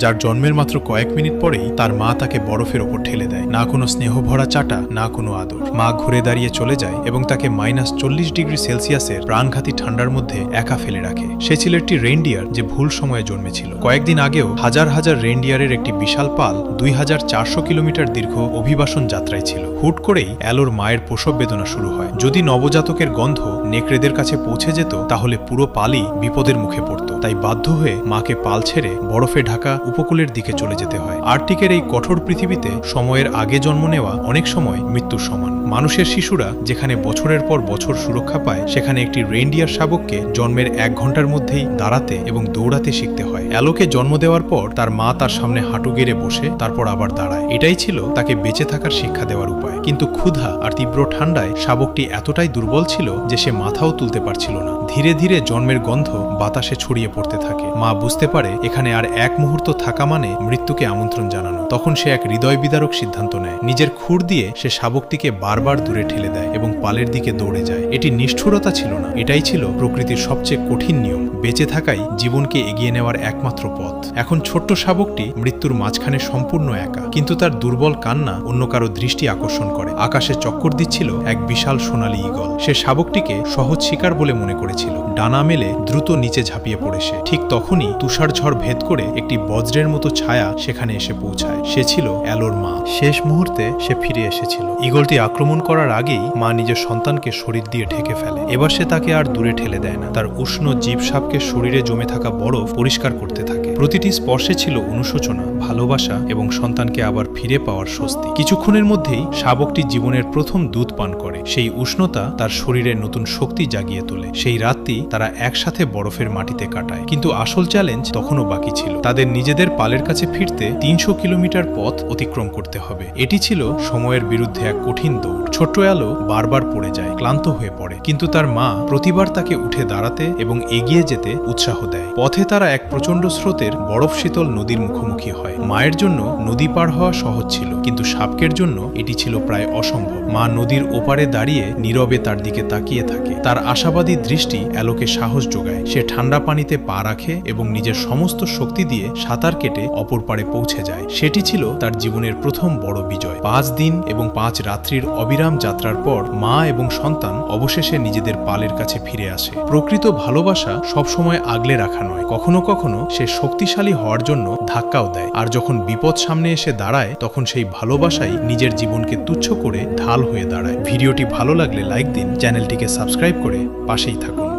যার জন্মের মাত্র কয়েক মিনিট পরেই তার মা তাকে বরফের ওপর ঠেলে দেয়। না কোনো স্নেহ ভরা চাটা, না কোনো আদর। মা ঘুরে দাঁড়িয়ে চলে যায় এবং তাকে -40°C প্রাণঘাতী ঠান্ডার মধ্যে একা ফেলে রাখে। সে ছিল একটি রেইনডিয়ার যে ভুল সময়ে জন্মেছিল। কয়েকদিন আগেও হাজার হাজার রেইনডিয়ারের একটি বিশাল পাল 2400 কিলোমিটার দীর্ঘ অভিবাসন যাত্রায় ছিল। হুট করেই অ্যালোর মায়ের প্রসব বেদনা শুরু হয়। যদি নবজাতকের গন্ধ নেকড়েদের কাছে পৌঁছে যেত তাহলে পুরো পালই বিপদের মুখে পড়ত। তাই বাধ্য হয়ে মাকে পাল ছেড়ে বরফে ঢাকা উপকূলের দিকে চলে যেতে হয়। আর্কটিকের এই কঠোর পৃথিবীতে সময়ের আগে জন্ম নেওয়া অনেক সময় মৃত্যুর সমান। মানুষের শিশুরা যেখানে বছরের পর বছর সুরক্ষা পায়, সেখানে একটি রেইনডিয়ার শাবককে জন্মের 1 ঘন্টার মধ্যেই দাঁড়াতে এবং দৌড়াতে শিখতে হয়। অ্যালোকে জন্ম দেওয়ার পর তার মা তার সামনে হাঁটু গেড়ে বসে তারপর আবার দাঁড়ায়। এটাই ছিল তাকে বেঁচে থাকার শিক্ষা দেওয়ার উপায়। কিন্তু ক্ষুধা আর তীব্র ঠান্ডায় শাবকটি এতটাই দুর্বল ছিল যে সে মাথাও তুলতে পারছিল না। ধীরে ধীরে জন্মের গন্ধ বাতাসে ছড়িয়ে পড়তে থাকে। মা বুঝতে পারে এখানে আর এক মুহূর্ত থাকা মানে মৃত্যুকে আমন্ত্রণ জানানো। তখন সে এক হৃদয় বিদারক সিদ্ধান্ত নেয়। নিজের খুর দিয়ে সে শাবকটিকে বারবার দূরে ঠেলে দেয় এবং পালের দিকে দৌড়ে যায়। এটি নিষ্ঠুরতা ছিল না, এটাই ছিল প্রকৃতির সবচেয়ে কঠিন নিয়ম। বেঁচে থাকাই জীবনকে এগিয়ে নেওয়ার একমাত্র পথ। এখন ছোট্ট শাবকটি মৃত্যুর মাঝখানে সম্পূর্ণ একা, কিন্তু তার দুর্বল কান্না অন্য কারো দৃষ্টি আকর্ষণ করে। আকাশে চক্কর দিচ্ছিল এক বিশাল সোনালী ঈগল। সে শাবকটিকে সহজ শিকার বলে মনে করেছিল। ডানা মেলে দ্রুত নিচে ঝাঁপিয়ে পড়ে সে। ঠিক তখনই তুষার ঝড় ভেদ করে একটি বজ্রের মতো ছায়া সেখানে এসে পৌঁছায়। সে ছিল অ্যালোর মা। শেষ মুহূর্তে সে ফিরে এসেছিল। ঈগলটি আক্রমণ করার আগেই মা নিজের সন্তানকে শরীর দিয়ে ঢেকে ফেলে। এবার সে তাকে আর দূরে ঠেলে দেয় না। তার উষ্ণ জীব সাপকে শরীরে জমে থাকা বরফ পরিষ্কার করতে থাকে। প্রতিটি স্পর্শে ছিল অনুশোচনা, ভালোবাসা এবং সন্তানকে আবার ফিরে পাওয়ার স্বস্তি। কিছুক্ষণের মধ্যেই শাবকটি জীবনের প্রথম দুধ পান করে। সেই উষ্ণতা তার শরীরে নতুন শক্তি জাগিয়ে তোলে। সেই রাতটি তারা একসাথে বরফের মাটিতে কাটায়। কিন্তু আসল চ্যালেঞ্জ তখনও বাকি ছিল। তাদের নিজেদের পালের কাছে ফিরতে 300 কিলোমিটার পথ অতিক্রম করতে হবে। এটি ছিল সময়ের বিরুদ্ধে এক কঠিন দৌড়। ছোট্ট অ্যালো বারবার পড়ে যায়, ক্লান্ত হয়ে পড়ে, কিন্তু তার মা প্রতিবার তাকে উঠে দাঁড়াতে এবং এগিয়ে যেতে উৎসাহ দেয়। পথে তারা এক প্রচণ্ড স্রোতের বরফ শীতল নদীর মুখোমুখি হয়। মায়ের জন্য নদী পার হওয়া সহজ ছিল, কিন্তু শাবকের জন্য এটি ছিল প্রায় অসম্ভব। মা নদীর ওপারে দাঁড়িয়ে নীরবে তার দিকে তাকিয়ে থাকে। তার আশাবাদী দৃষ্টি অ্যালোকে সাহস যোগায়। সে ঠান্ডা পানিতে পা রাখে এবং নিজের সমস্ত শক্তি দিয়ে সাঁতার কেটে অপর পারে পৌঁছে যায়। সেটি ছিল তার জীবনের প্রথম বড় বিজয়। 5 দিন এবং 5 রাত্রির অবিরাম যাত্রার পর মা এবং সন্তান অবশেষে নিজেদের পালের কাছে ফিরে আসে। প্রকৃত ভালোবাসা সবসময় আগলে রাখা নয়, কখনো কখনো সে শক্তিশালী হওয়ার জন্য ধাক্কাও দেয়। আর যখন বিপদ সামনে এসে দাঁড়ায়, তখন সেই ভালোবাসাই নিজের জীবনকে তুচ্ছ করে ঢাল হয়ে দাঁড়ায়। ভিডিওটি ভালো লাগলে লাইক দিন, চ্যানেলটিকে সাবস্ক্রাইব করে পাশেই থাকুন।